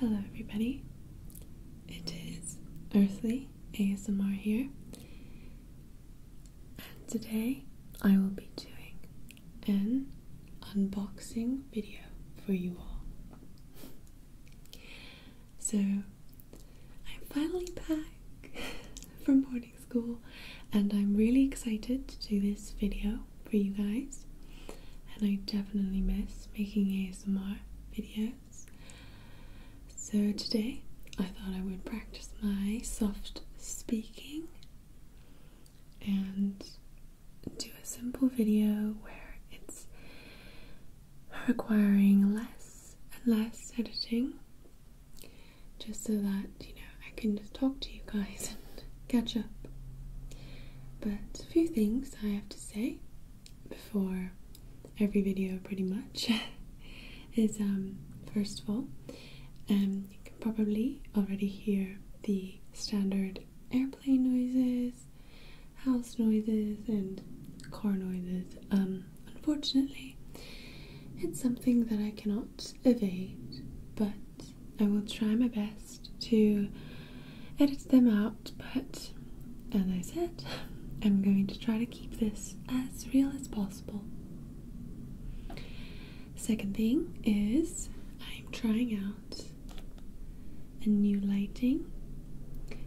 Hello everybody, it is Earthly ASMR here, and today I will be doing an unboxing video for you all. So, I'm finally back from boarding school and I'm really excited to do this video for you guys, and I definitely miss making ASMR videos. So today I thought I would practice my soft speaking and do a simple video where it's requiring less and less editing, just so that, I can just talk to you guys and catch up. But a few things I have to say before every video pretty much is first of all, you can probably already hear the standard airplane noises, house noises, and car noises. Unfortunately, it's something that I cannot evade, but I will try my best to edit them out. But as I said, I'm going to try to keep this as real as possible. Second thing is I'm trying out a new lighting,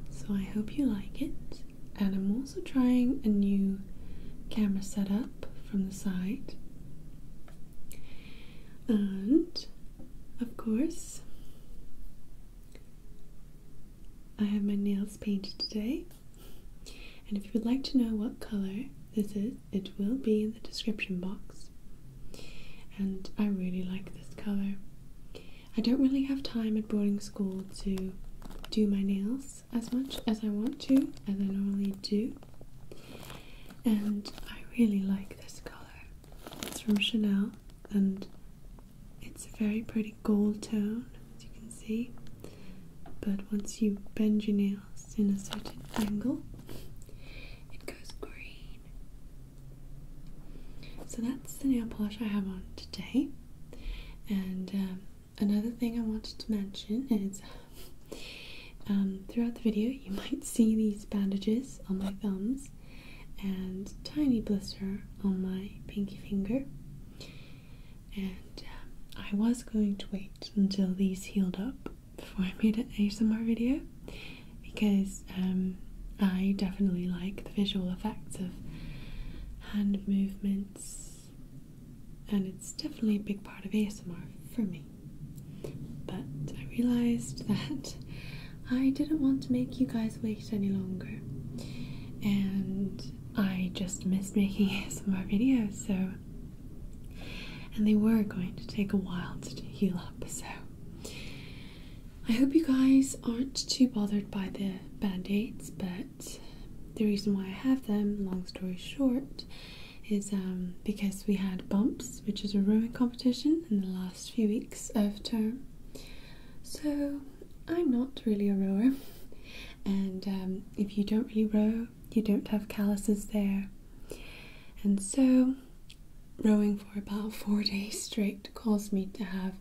so I hope you like it. And I'm also trying a new camera setup from the side. And of course, I have my nails painted today. And if you would like to know what color this is, it will be in the description box. And I really like this color. I don't really have time at boarding school to do my nails as much as I want to, as I normally do. And I really like this color. It's from Chanel and it's a very pretty gold tone, as you can see. But once you bend your nails in a certain angle, it goes green. So that's the nail polish I have on today. And another thing I wanted to mention is throughout the video you might see these bandages on my thumbs and tiny blister on my pinky finger, and I was going to wait until these healed up before I made an ASMR video, because I definitely like the visual effects of hand movements, and it's definitely a big part of ASMR for me. But I realized that I didn't want to make you guys wait any longer, and I just missed making ASMR videos, and they were going to take a while to heal up, so I hope you guys aren't too bothered by the band-aids. But the reason why I have them, long story short, is because we had bumps, which is a rowing competition in the last few weeks of term. So I'm not really a rower, and if you don't really row, you don't have calluses there, and so rowing for about 4 days straight caused me to have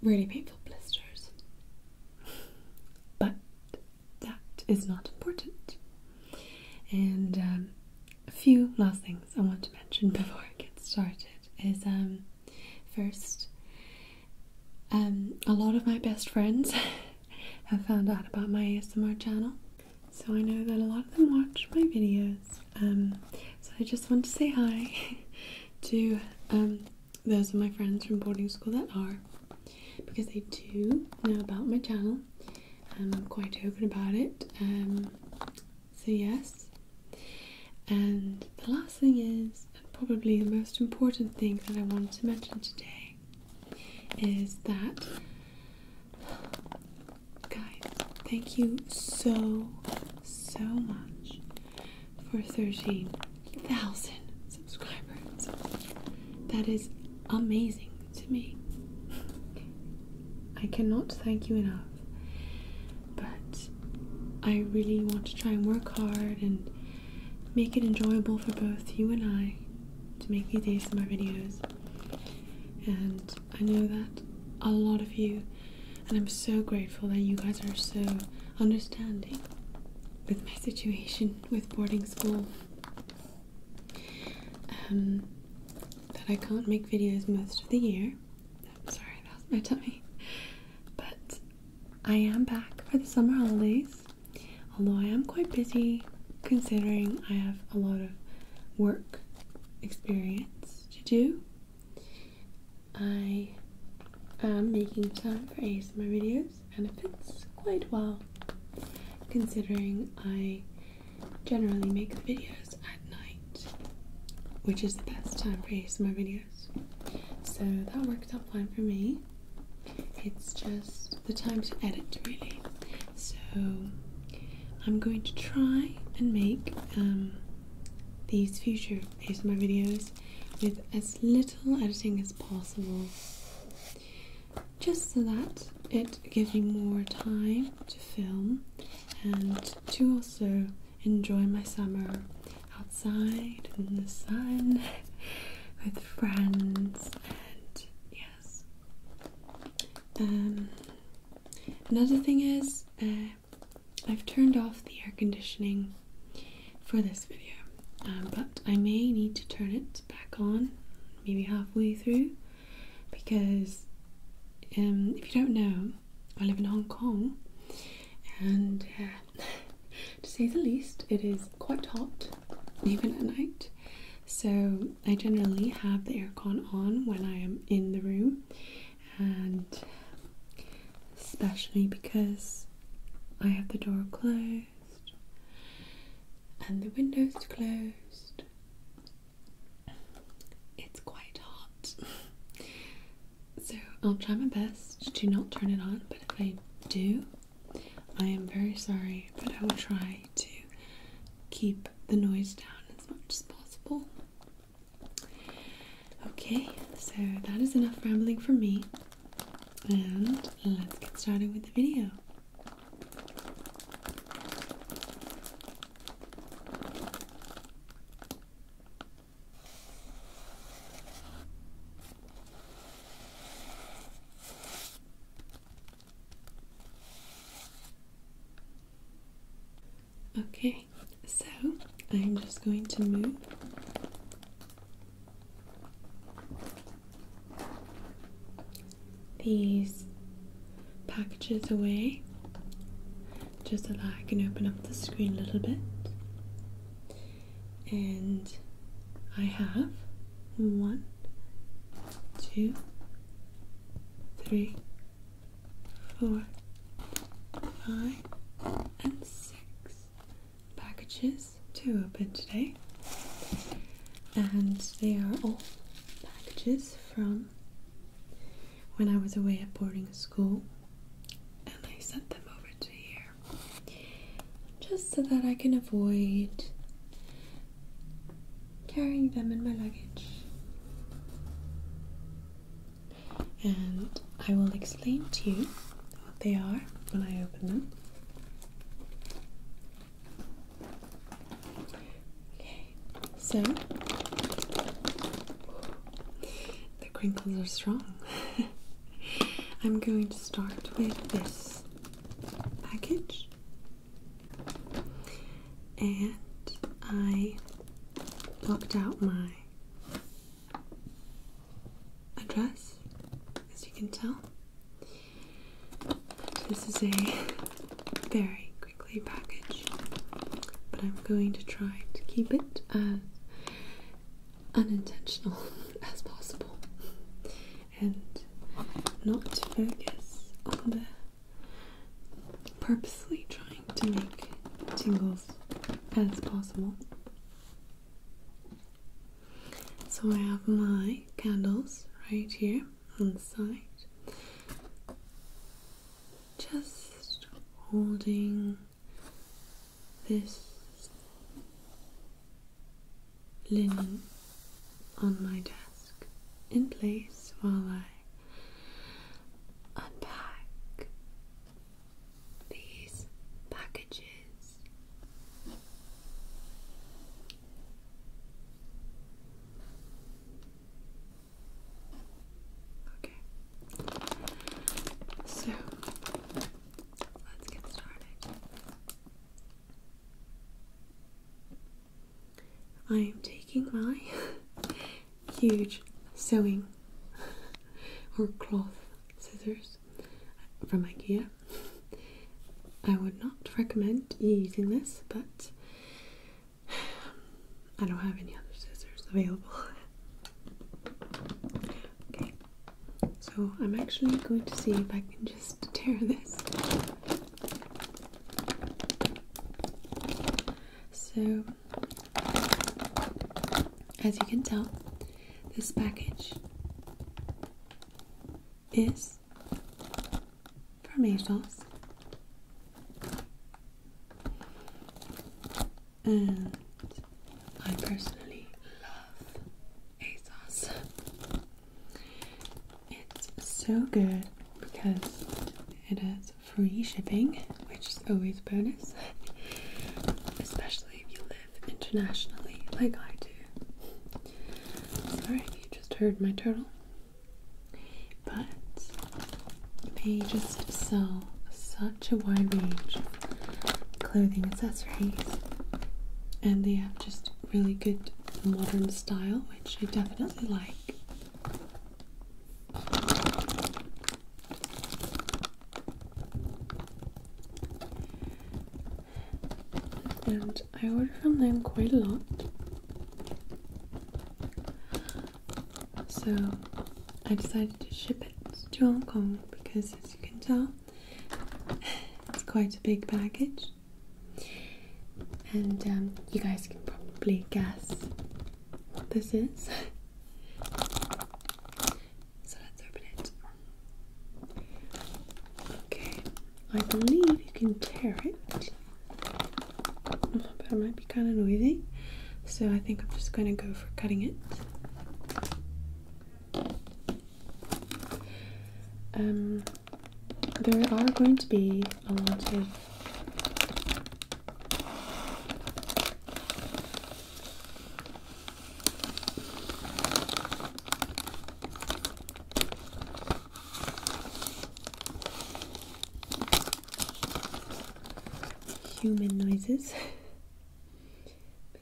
really painful blisters. But that is not important. And a few last things I want to mention before I get started is first, a lot of my best friends have found out about my ASMR channel, so I know that a lot of them watch my videos. So I just want to say hi to those of my friends from boarding school that are, because they do know about my channel. I'm quite open about it. So yes. And the last thing is, and probably the most important thing that I want to mention today, is that, guys, thank you so much for 13,000 subscribers. That is amazing to me. I cannot thank you enough, but I really want to try and work hard and make it enjoyable for both you and I to make these ASMR videos. And I know that a lot of you and I'm so grateful that you guys are so understanding with my situation with boarding school. That I can't make videos most of the year. I'm sorry, that was my tummy. But I am back for the summer holidays, although I am quite busy considering I have a lot of work experience to do. I am making time for ASMR videos, and it fits quite well considering I generally make the videos at night, which is the best time for ASMR videos. So that works out fine for me. It's just the time to edit, really. So I'm going to try and make these future ASMR videos with as little editing as possible, just so that it gives me more time to film and to also enjoy my summer outside in the sun with friends. And yes, another thing is I've turned off the air conditioning for this video, but I may need to turn it back on maybe halfway through, because if you don't know, I live in Hong Kong, and to say the least, it is quite hot even at night. So I generally have the aircon on when I am in the room, and especially because I have the door closed and the windows closed, it's quite hot. So I'll try my best to not turn it on, but if I do, I am very sorry, but I will try to keep the noise down as much as possible. Okay, so that is enough rambling from me, and let's get started with the video. Okay, so I'm just going to move these packages away just so that I can open up the screen a little bit. And I have 1, 2, 3, 4, 5, and 6 packages to open today, and they are all packages from when I was away at boarding school, and I sent them over to here just so that I can avoid carrying them in my luggage. And I will explain to you what they are when I open them. So, the crinkles are strong. I'm going to start with this package, and I blocked out my address, as you can tell. This is a very crinkly package, but I'm going to try to keep it as unintentional as possible and not focus on the purposely trying to make tingles as possible. So I have my candles right here on the side, just holding this linen on my desk in place while I unpack these packages. Okay, so I am taking my huge sewing or cloth scissors from IKEA. I would not recommend using this, but I don't have any other scissors available. Okay, so I'm actually going to see if I can just tear this. So, as you can tell, this package is from ASOS, and I personally love ASOS. It's so good because it has free shipping, which is always a bonus, especially if you live internationally like I do. Sorry if you just heard my turtle. But they just sell such a wide range of clothing accessories, and they have just really good modern style, which I definitely like. And I order from them quite a lot, so I decided to ship it to Hong Kong because, as you can tell, it's quite a big package, and you guys can probably guess what this is. So let's open it. Okay, I believe you can tear it, but it might be kind of noisy, so I think I'm just going to go for cutting it. There are going to be a lot of human noises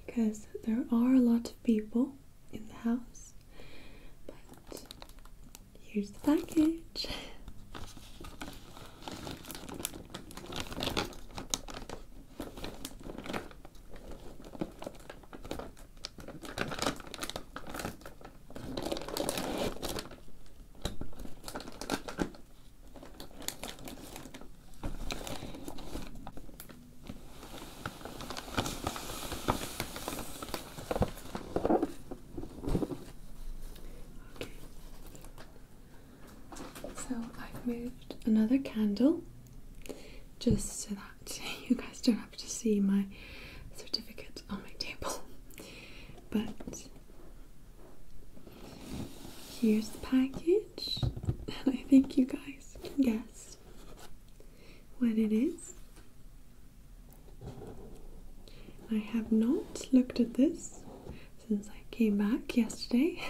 because there are a lot of people in the house, but here's the package. So I've moved another candle just so that you guys don't have to see my certificate on my table. But here's the package, and I think you guys can guess what it is. I have not looked at this since I came back yesterday,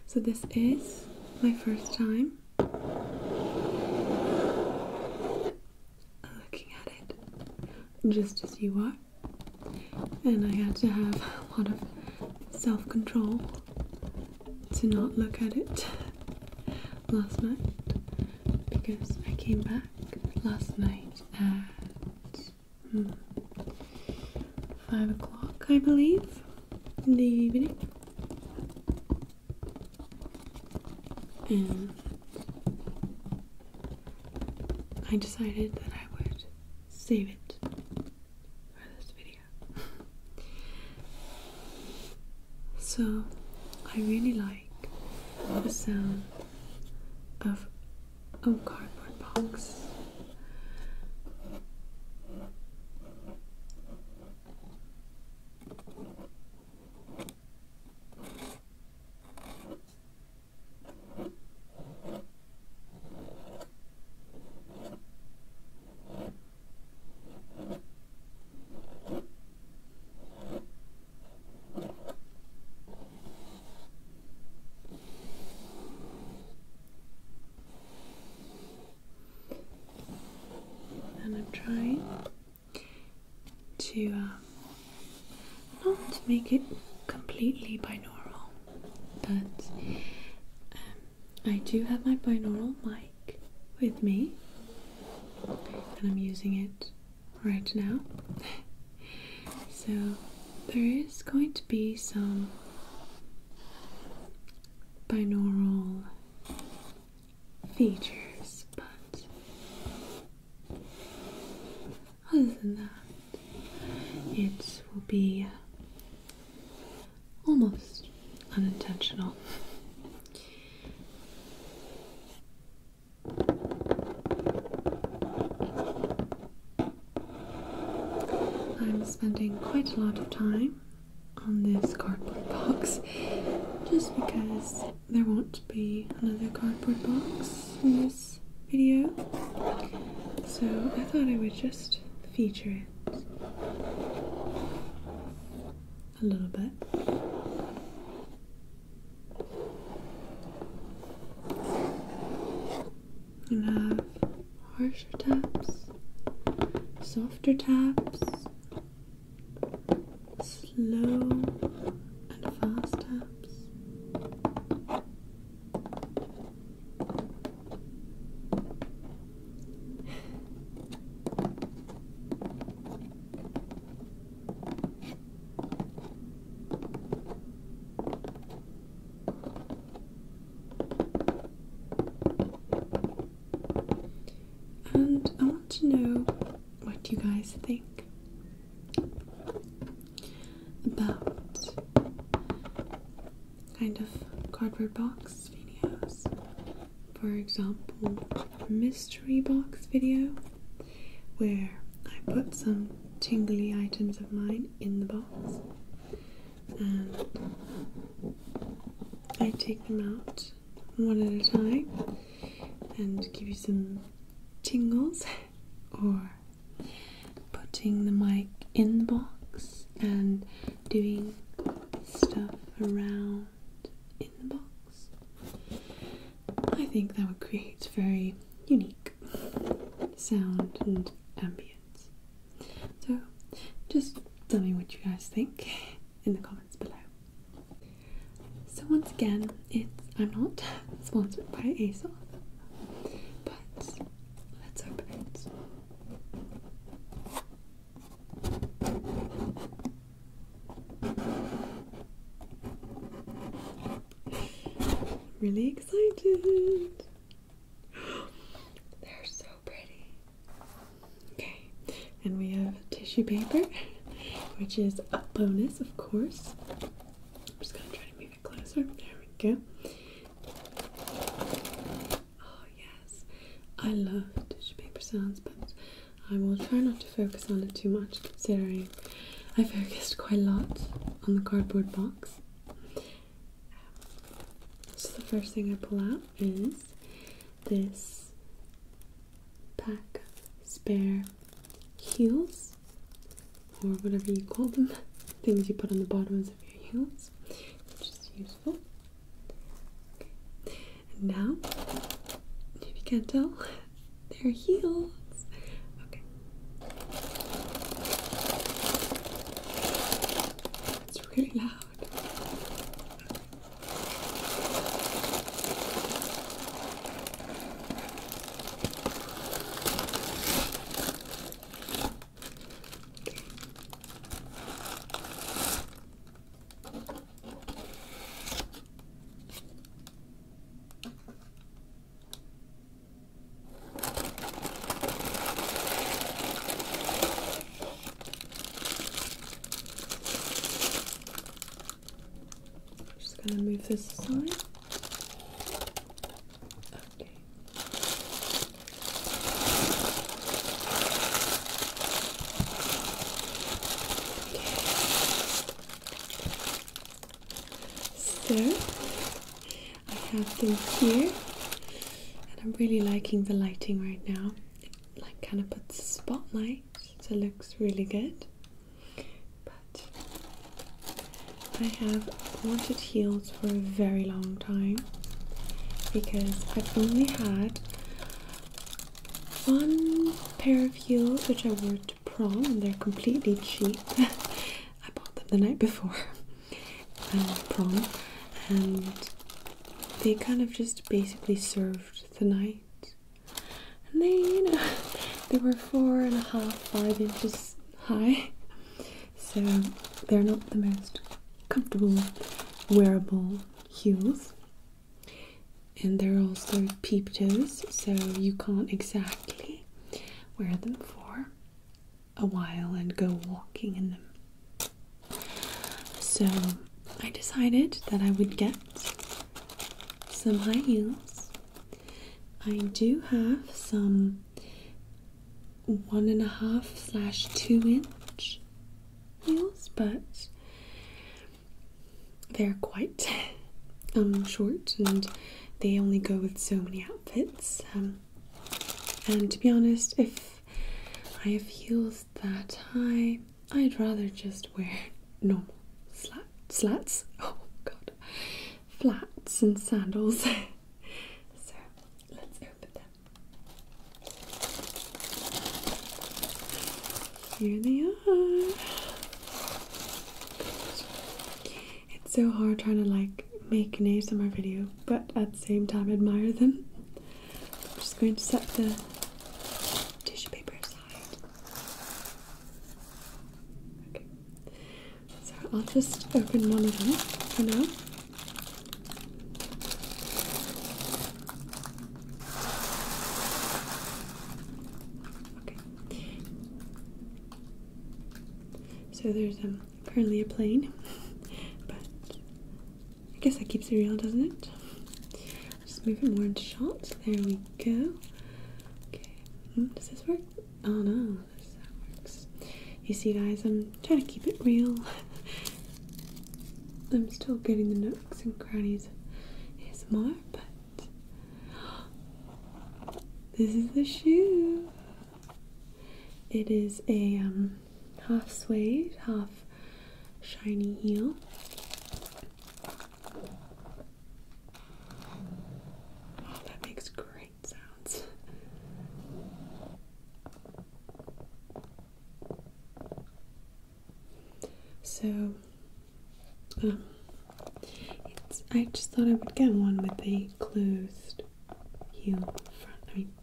so this is my first time looking at it, just as you are, and I had to have a lot of self-control to not look at it last night, because I came back last night at 5 o'clock, I believe, in the evening, and I decided that I would save it for this video. So I really like the sound of a cardboard box. And I'm trying to not make it completely binaural, but I do have my binaural mic with me, and I'm using it right now. So there is going to be some binaural features, but other than that, it will be almost unintentional. I'm spending quite a lot of time on this cardboard box just because there won't be another cardboard box in this video, so I thought I would just feature it a little bit. And have harsher taps, softer taps, slow and fast taps. And I want to know what you guys think about kind of cardboard box videos. For example, a mystery box video where I put some tingly items of mine in the box and I take them out one at a time and give you some tingles, or putting the mic in the box and doing stuff around in the box. I think that would create very unique sound and ambience. So just tell me what you guys think in the comments below. So once again, I'm not sponsored by ASOS, but let's open it. Really excited. They're so pretty. Okay, and we have tissue paper, which is a bonus, of course. I'm just gonna try to move it closer. There we go. Oh yes, I love tissue paper sounds, but I will try not to focus on it too much, considering I focused quite a lot on the cardboard box. So the first thing I pull out is this pack of spare heels, or whatever you call them, things you put on the bottoms of your heels, which is useful. Okay. And now, if you can't tell, they're heels. Okay. It's really loud. Gonna move this aside. Okay. So I have them here, and I'm really liking the lighting right now. It like kind of puts a spotlight, so it looks really good. But I have wanted heels for a very long time because I've only had one pair of heels which I wore to prom, and they're completely cheap. I bought them the night before, prom, and they kind of just basically served the night. And they were 4.5, 5 inches high, so they're not the most comfortable wearable heels. And they're also peep toes, so you can't exactly wear them for a while and go walking in them. So I decided that I would get some high heels. I do have some 1.5/2 inch heels, but they're quite short, and they only go with so many outfits. And to be honest, if I have heels that high, I'd rather just wear normal slats. Oh god, flats and sandals. So let's open them. Here they are. It's so hard trying to like make an ASMR video, but at the same time admire them. I'm just going to set the tissue paper aside. Okay, so I'll just open one of them for now. Okay, so there's currently a plane. I guess that keeps it real, doesn't it? I'll just move it more into shot. There we go. Okay. Does this work? Oh no, that works. You see, guys, I'm trying to keep it real. I'm still getting the nooks and crannies of ASMR, but this is the shoe. It is a half suede, half shiny heel. So, I just thought I would get one with a closed heel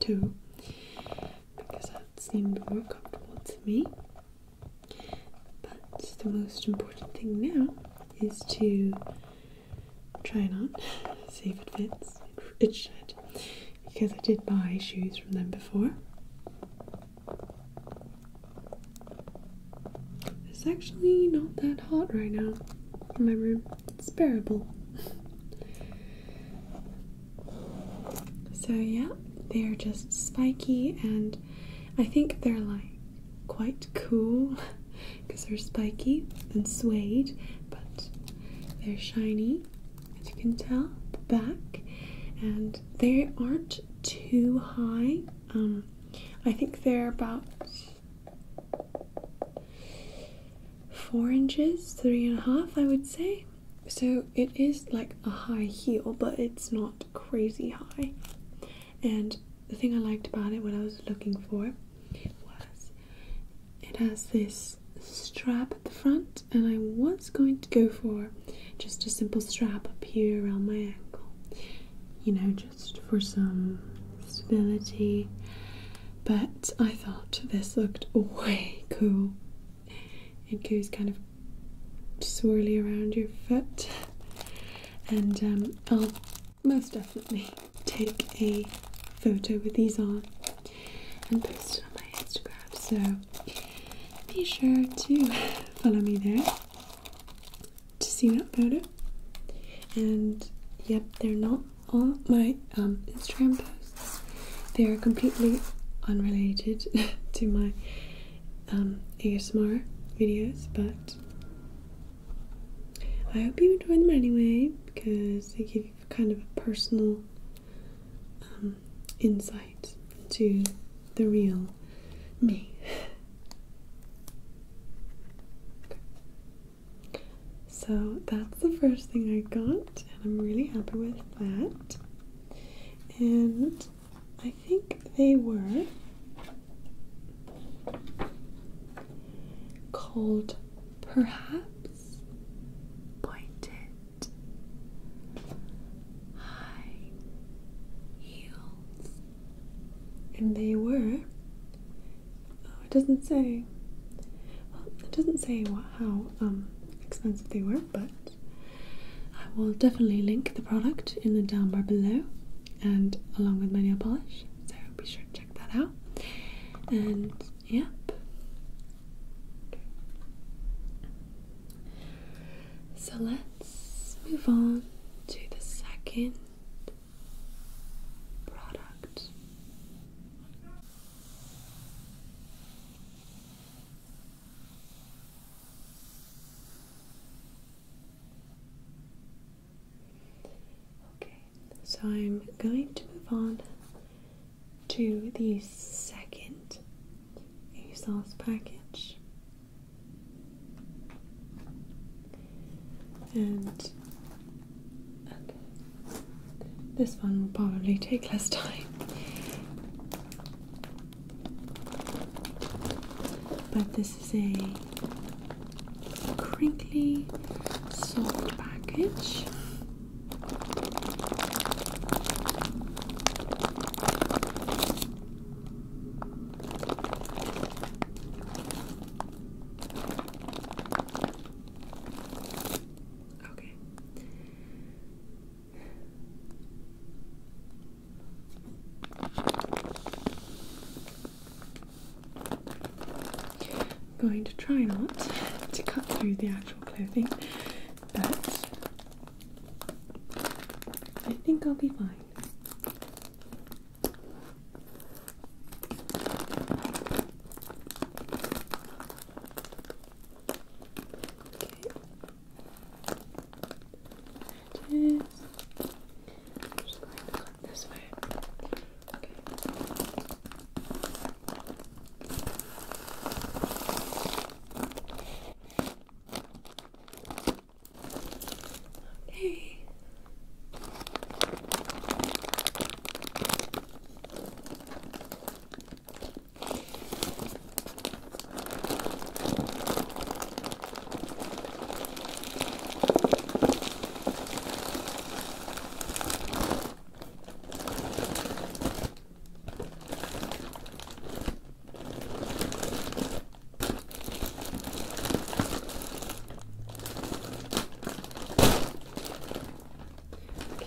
toe, because that seemed more comfortable to me. But the most important thing now is to try it on, see if it fits. It should, because I did buy shoes from them before. It's actually not that hot right now in my room. It's bearable. So yeah, they are just spiky, and I think they're like quite cool because they're spiky and suede, but they're shiny, as you can tell, the back, and they aren't too high. I think they're about 4 inches, 3.5, I would say. So it is like a high heel, but it's not crazy high. And the thing I liked about it, what I was looking for, was it has this strap at the front, and I was going to go for just a simple strap up here around my ankle, you know, just for some stability. But I thought this looked way cool. It goes kind of swirly around your foot, and I'll most definitely take a photo with these on and post it on my Instagram, so be sure to follow me there to see that photo. And yep, they're not on my Instagram posts. They are completely unrelated to my ASMR videos, but I hope you enjoy them anyway, because they give you kind of a personal insight into the real me. So that's the first thing I got, and I'm really happy with that. And I think they were called Perhaps Pointed. it doesn't say, well, it doesn't say how expensive they were, but I will definitely link the product in the down bar below, and along with my nail polish, so be sure to check that out. And yep. So let's move on to the second product. Okay, so I'm going to move on to the second ASOS package. And this one will probably take less time, but this is a crinkly soft package. Going to try not to cut through the actual clothing, but I think I'll be fine. Okay. It is. I'm just going to cut this way.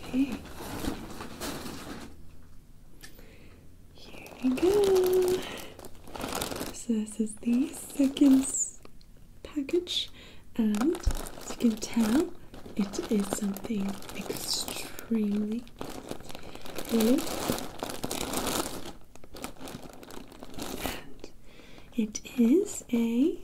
Okay. Here we go. So this is the second package, and as you can tell, it is something extremely woolly, and it is a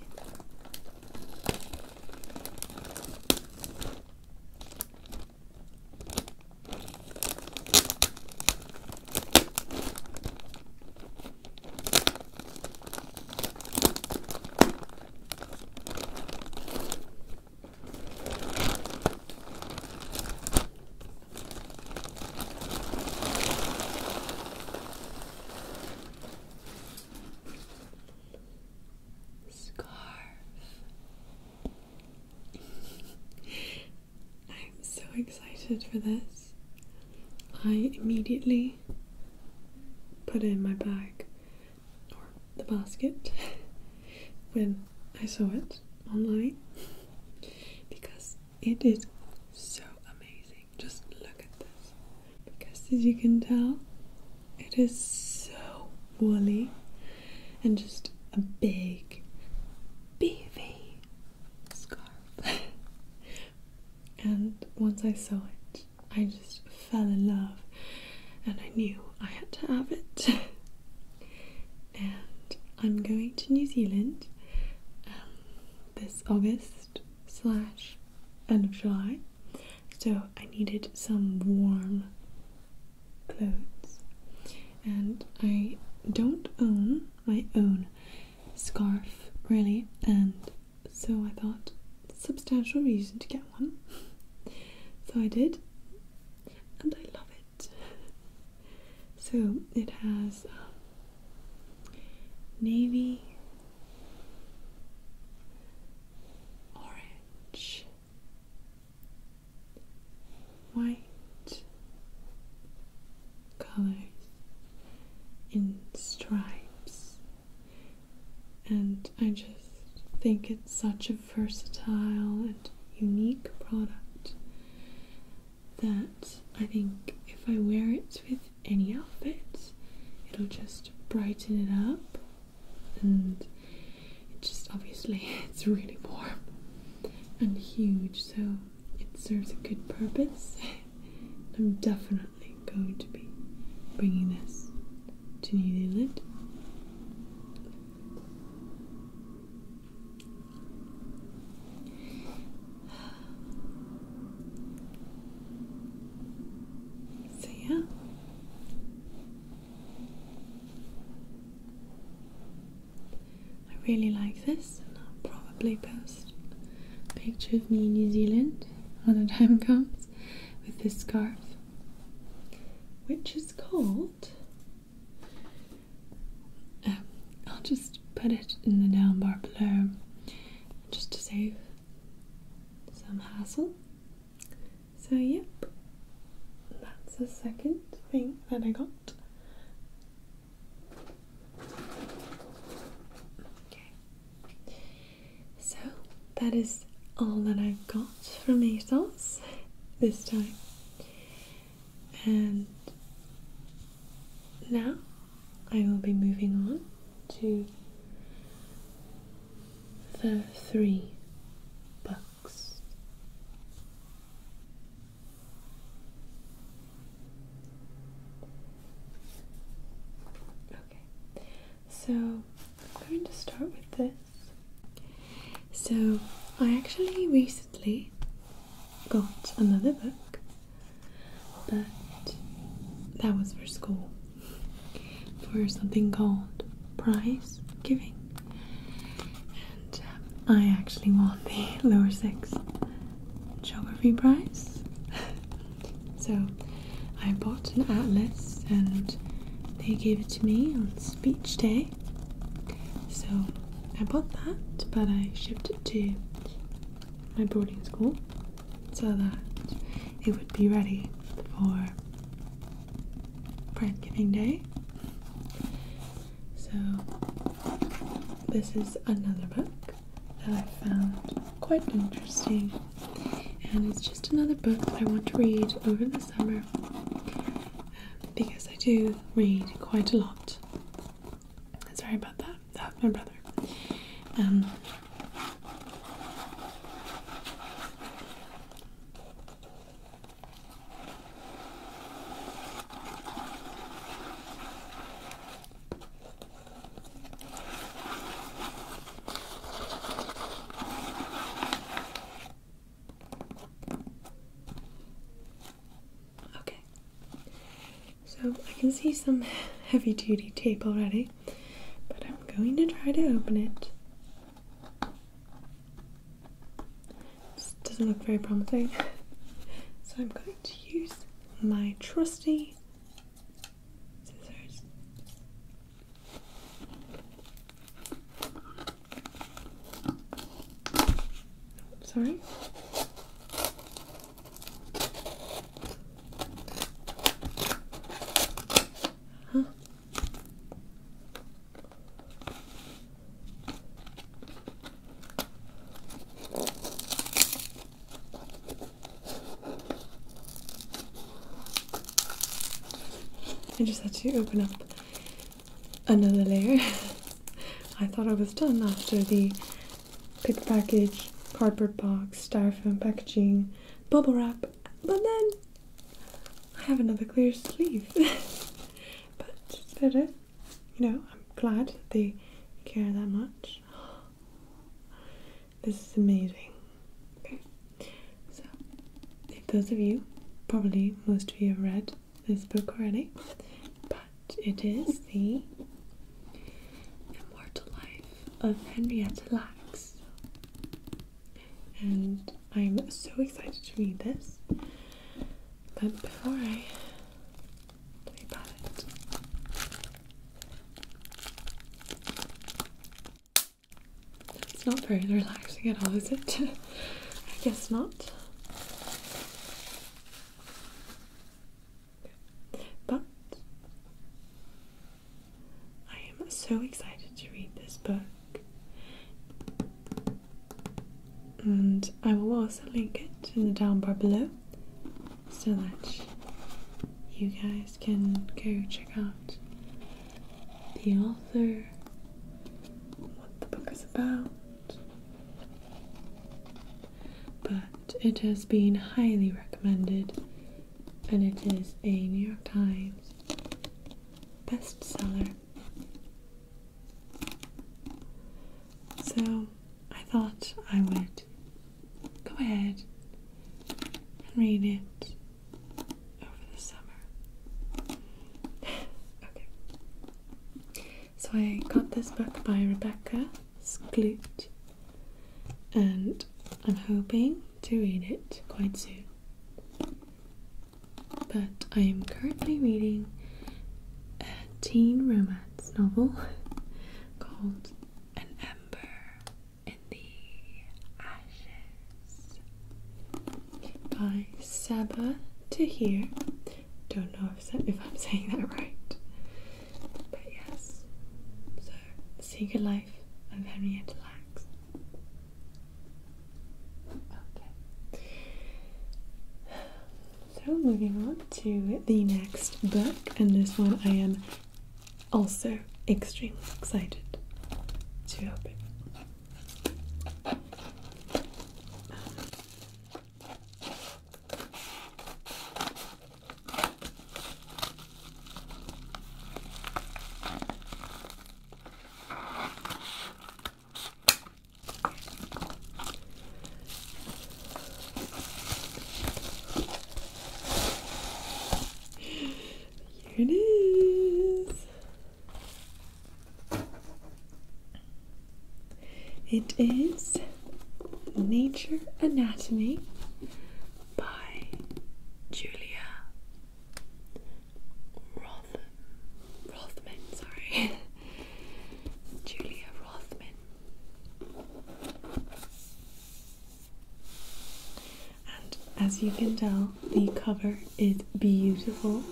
excited for this. I immediately put it in my bag, or the basket, when I saw it online, because it is so amazing. Just look at this, because as you can tell, it is so woolly and just a big beefy scarf. And once I saw it, I just fell in love, and I knew I had to have it. And I'm going to New Zealand this August / end of July, so I needed some warm clothes, and I don't own my own scarf really, and so I thought substantial reason to get one. So I did, and I love it. So it has navy, orange, white colours in stripes, think it's such a versatile and unique product that I think if I wear it with any outfit, it'll just brighten it up, and it just, obviously it's really warm and huge, so it serves a good purpose. I'm definitely going to be bringing this to New Zealand. So yeah, I really like this, and I'll probably post a picture of me in New Zealand when the time comes with this scarf, which is called, I'll just put it in the down bar below just to save some hassle. So yep, that's the second thing that I got. Okay, so that is all that I've got from ASOS this time, and now I will be moving on to the 3 books. Okay, so I'm going to start with this. So I actually recently got another book, but that was for school, for something called prize giving, and I actually won the lower 6 geography prize. So I bought an atlas and they gave it to me on speech day, so I bought that, but I shipped it to my boarding school so that it would be ready for prize giving day. So this is another book that I found quite interesting, and it's just another book that I want to read over the summer, because I do read quite a lot. Sorry about that, that's my brother. So I can see some heavy duty tape already, but I'm going to try to open it. This doesn't look very promising, so I'm going to use my trusty scissors. Sorry. I just had to open up another layer. I thought I was done after the paper package, cardboard box, styrofoam packaging, bubble wrap, but then I have another clear sleeve. But it's better, you know, I'm glad that they care that much. This is amazing. Okay, so if those of you, probably most of you have read this book already, but it is The Immortal Life of Henrietta Lacks, and I'm so excited to read this. But before I tell you about it, it's not very relaxing at all, is it? I guess not. But I am so excited to read this book and I will also link it in the down bar below so that you guys can go check out the author, what the book is about. But it has been highly recommended, and it is a New York Times bestseller. So I thought I would go ahead and read it over the summer. Okay. So I got this book by Rebecca Skloot, and I'm hoping to read it quite soon. But I am currently reading a teen romance novel called An Ember in the Ashes by Saba Tahir. Don't know if I'm saying that right, but yes. So, The Secret Life of Henrietta Lacks. Okay. So moving on to the next book, and this one I am also extremely excited to open. Here it is. It is Nature Anatomy by Julia Rothman, sorry. Julia Rothman. And as you can tell, the cover is beautiful.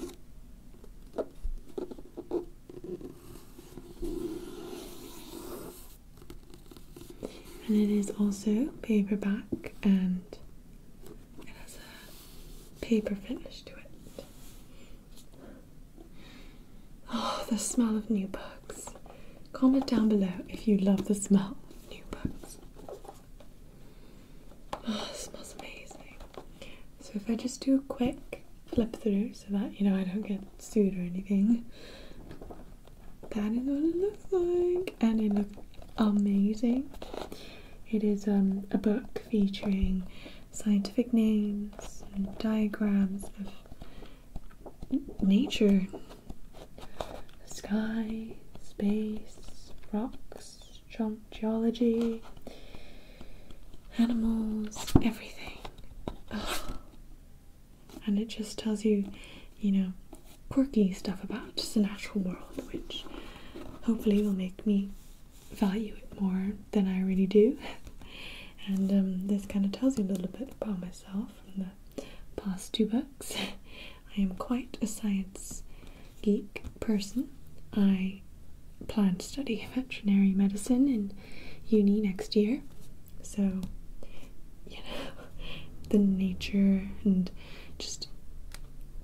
And it is also paperback, and it has a paper finish to it. Oh, the smell of new books. Comment down below if you love the smell of new books. Oh, it smells amazing. So if I just do a quick flip through so that, I don't get sued or anything. That is what it looks like, and it looks amazing. It is a book featuring scientific names and diagrams of nature, sky, space, rocks, geology, animals, everything. Ugh. And it just tells you, quirky stuff about just the natural world, which hopefully will make me value it more than I already do. And this kind of tells you a little bit about myself from the past two books. I am quite a science geek person. I plan to study veterinary medicine in uni next year, so the nature and just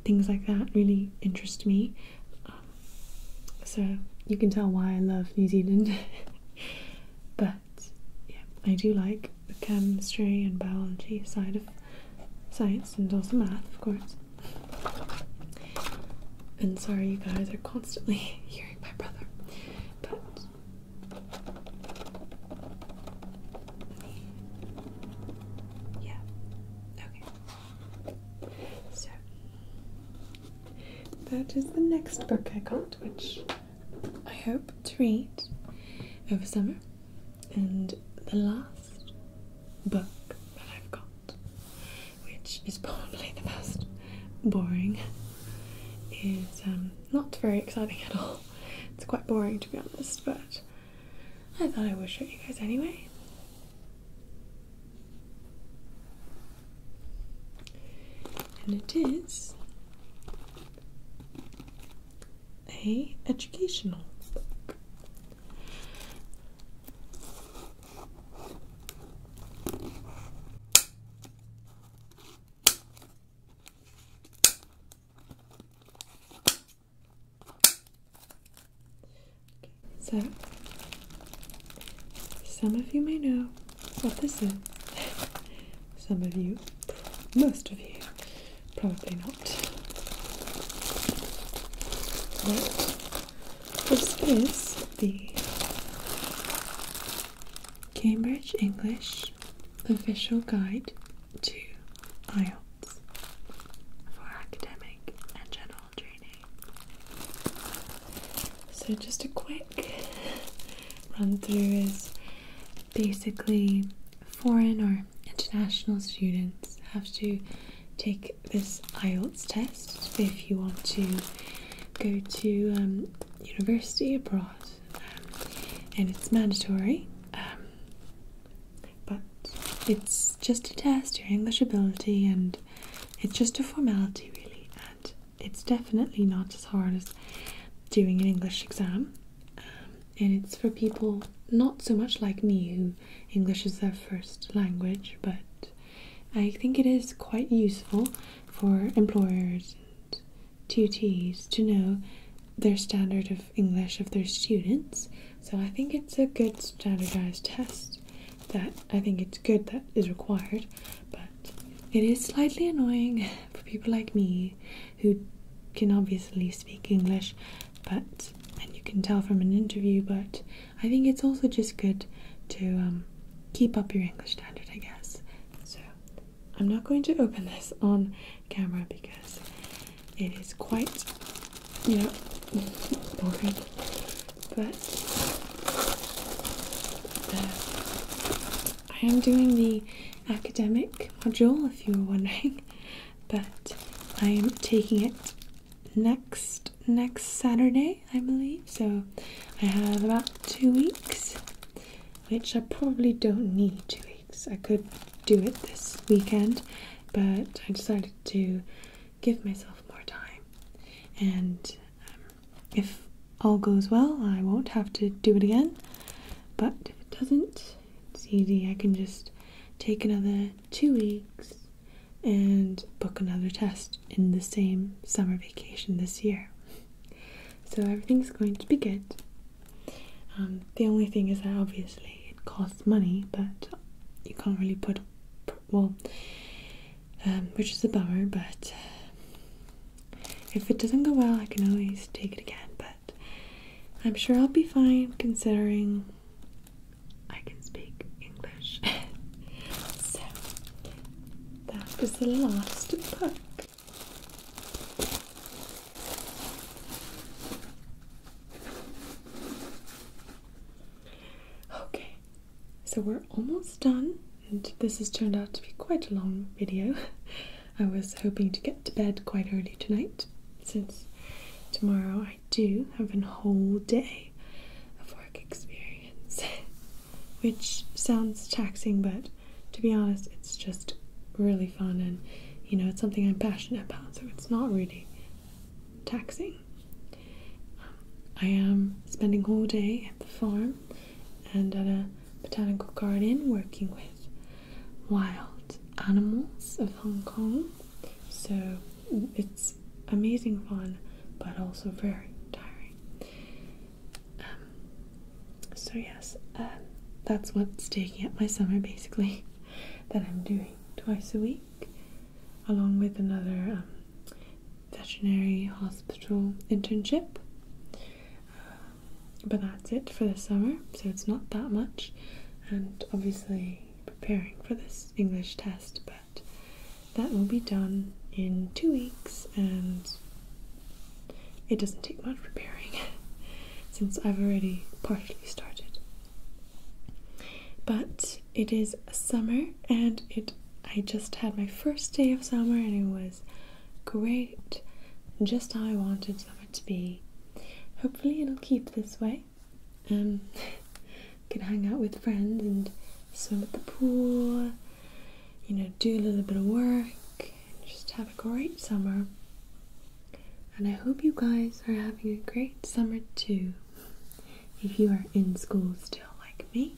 things like that really interest me. So you can tell why I love New Zealand. But yeah, I do like the chemistry and biology side of science, and also math, of course. And sorry, you guys are constantly hearing my brother, but yeah, okay. So that is the next book I got, which I hope to read over summer. And the last book that I've got, which is probably the most boring, is not very exciting at all. It's quite boring, to be honest, but I thought I would show you guys anyway. And it is a educational book. some of you may know what this is. Some of you, most of you, probably not. But this is the Cambridge English Official Guide to IELTS for academic and general training. So just a quick run through is basically foreign or international students have to take this IELTS test if you want to go to university abroad, and it's mandatory, but it's just to test your English ability, and it's just a formality really, and it's definitely not as hard as doing an English exam, and it's for people not so much like me who English is their first language, but I think it is quite useful for employers and tutees to know their standard of English of their students. So I think it's a good standardized test that I think it's good that is required, but it is slightly annoying for people like me who can obviously speak English, but and you can tell from an interview, but I think it's also just good to keep up your English standard, I guess. So I'm not going to open this on camera because it is quite, you know, boring, but I am doing the academic module, if you were wondering, but I am taking it next Saturday, I believe, so I have about 2 weeks, which I probably don't need 2 weeks. I could do it this weekend, but I decided to give myself more time, and if all goes well I won't have to do it again, but if it doesn't, it's easy. I can just take another 2 weeks and book another test in the same summer vacation this year. So everything's going to be good. The only thing is that obviously it costs money, but you can't really put, well, which is a bummer, but if it doesn't go well I can always take it again, but I'm sure I'll be fine considering I can speak English. So that is the last book. Okay, so we're almost done, and this has turned out to be quite a long video. I was hoping to get to bed quite early tonight, since tomorrow I do have a whole day of work experience, which sounds taxing, but to be honest it's just really fun, and you know, it's something I'm passionate about, so it's not really taxing. I am spending all day at the farm and at a botanical garden working with wild animals of Hong Kong, so it's amazing fun but also very tiring. So yes, that's what's taking up my summer basically, that I'm doing twice a week along with another veterinary hospital internship, but that's it for the summer, so it's not that much, and obviously preparing for this English test, but that will be done in 2 weeks, and it doesn't take much preparing since I've already partially started. But it is summer, and I just had my first day of summer and it was great, just how I wanted summer to be. Hopefully it'll keep this way. Can hang out with friends and swim at the pool, you know, do a little bit of work, and just have a great summer. And I hope you guys are having a great summer too, if you are in school still like me.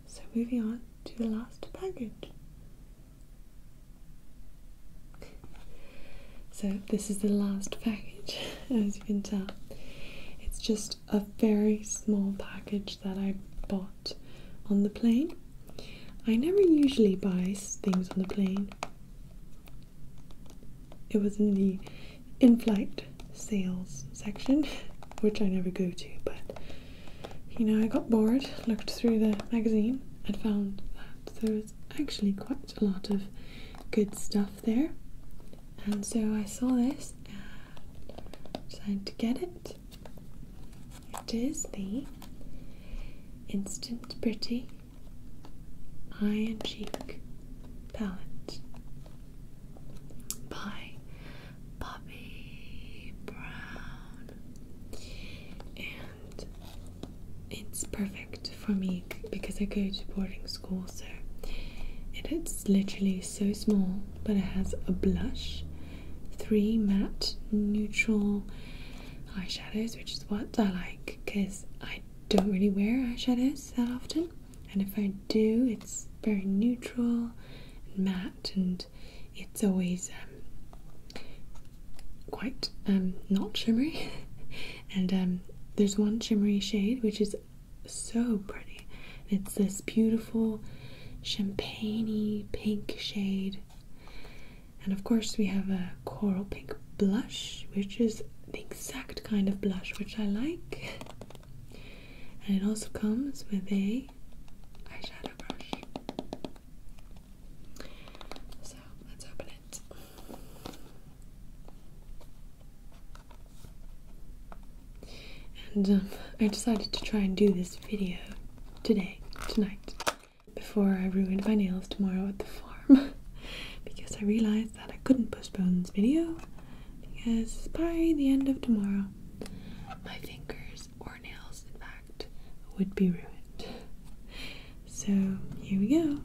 So moving on to the last package. So So this is the last package, as you can tell. It's just a very small package that I bought on the plane. I never usually buy things on the plane. It was in the in-flight sales section, which I never go to, but you know, I got bored, looked through the magazine and found that there was actually quite a lot of good stuff there. And so I saw this and decided to get it. It is the Instant Pretty Eye and Cheek palette by Bobbi Brown, and it's perfect for me because I go to boarding school, so it's literally so small, but it has a blush, 3 matte neutral eyeshadows, which is what I like because I don't really wear eyeshadows that often, and if I do, it's very neutral and matte, and it's always quite not shimmery. And there's one shimmery shade which is so pretty. It's this beautiful champagne-y pink shade, and of course we have a coral pink blush, which is the exact kind of blush which I like, and it also comes with a eyeshadow brush. So let's open it. And I decided to try and do this video tonight, before I ruined my nails tomorrow at the farm, because I realized that I couldn't postpone this video because by the end of tomorrow my fingers or nails, in fact, would be ruined. So here we go.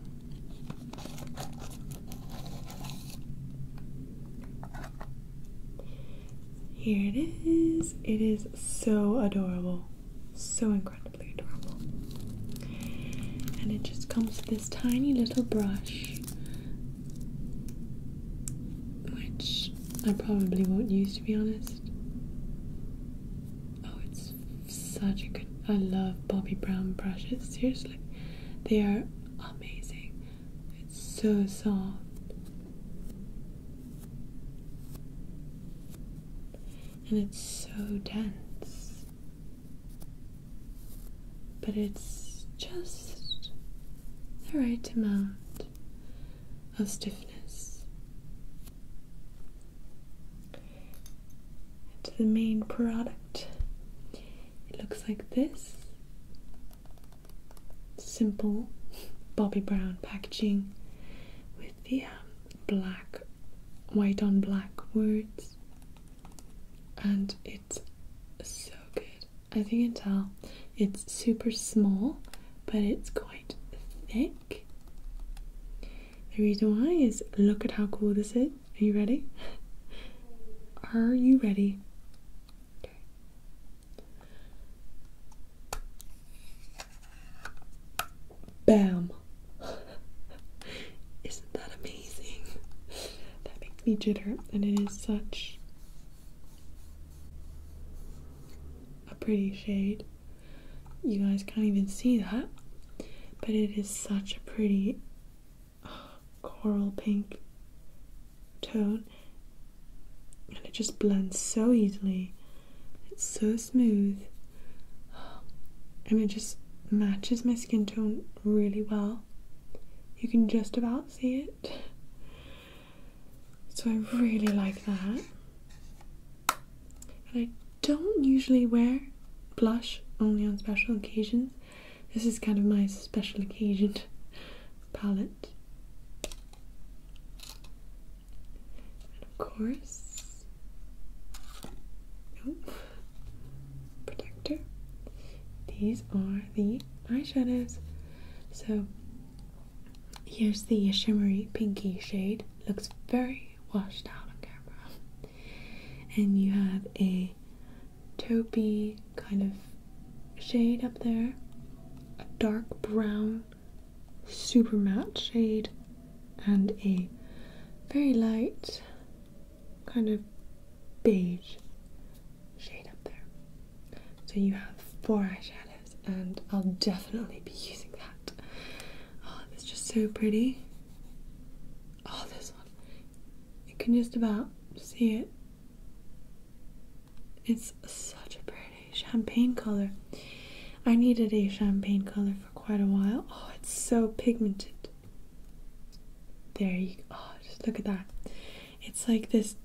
Here it is. It is so adorable, so incredibly adorable. And it just comes with this tiny little brush, which I probably won't use, to be honest. Oh, it's such a good, I love Bobbi Brown brushes, seriously. They are amazing. It's so soft. And it's so dense. But it's just the right amount of stiffness. And the main product, it looks like this. Simple Bobbi Brown packaging with the black, white on black words, and it's so good. As you can tell, it's super small, but it's quite thick. The reason why is, look at how cool this is. Are you ready? Are you ready? Okay. Bam! Isn't that amazing? That makes me jitter, and it is such a pretty shade. You guys can't even see that, but it is such a pretty coral pink tone, and it just blends so easily. It's so smooth, and it just matches my skin tone really well. You can just about see it, so I really like that. And I don't usually wear blush, only on special occasions. This is kind of my special occasion palette. And of course, protector. These are the eyeshadows. So here's the shimmery pinky shade. Looks very washed out on camera. And you have a taupey kind of shade up there, a dark brown super matte shade, and a very light kind of beige shade up there. So you have 4 eyeshadows, and I'll definitely be using that. Oh, it's just so pretty. Oh, this one. You can just about see it. It's such a pretty champagne color. I needed a champagne color for quite a while. Oh, it's so pigmented. There you go. Oh, just look at that. It's like this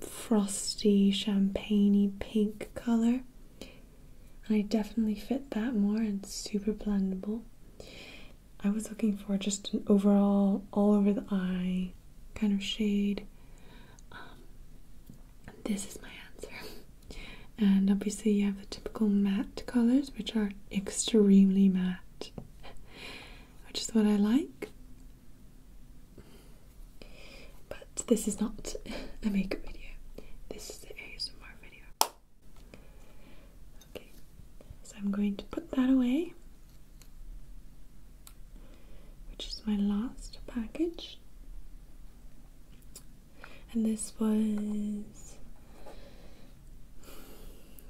frosty, champagne-y pink color. And I definitely fit that more, and super blendable. I was looking for just an overall, all over the eye kind of shade. This is my answer. And obviously you have the typical matte colors, which are extremely matte, which is what I like. But this is not a makeup video. This is the ASMR video. Okay, so I'm going to put that away, which is my last package. And this was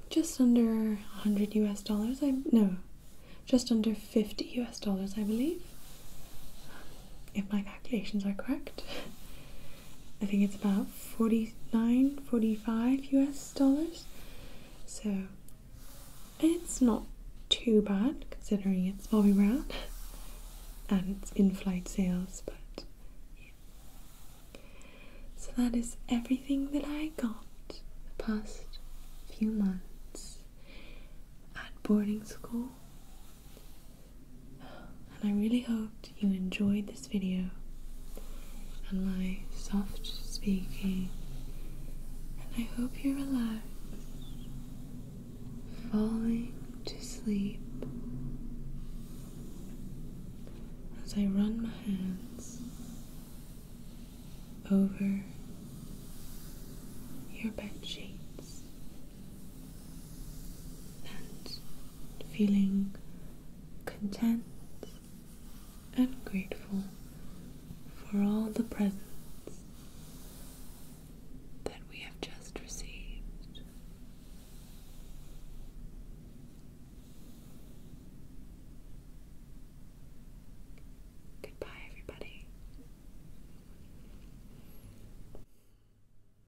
just under $100 US. Just under $50 US, I believe, if my calculations are correct. I think it's about $45 US. So it's not too bad considering it's Bobbi Brown and it's in-flight sales, but yeah. So that is everything that I got the past few months at boarding school. And I really hoped you enjoyed this video and my soft speaking, and I hope you're relaxed, falling to sleep as I run my hands over your bed sheets and feeling content and grateful for all the presents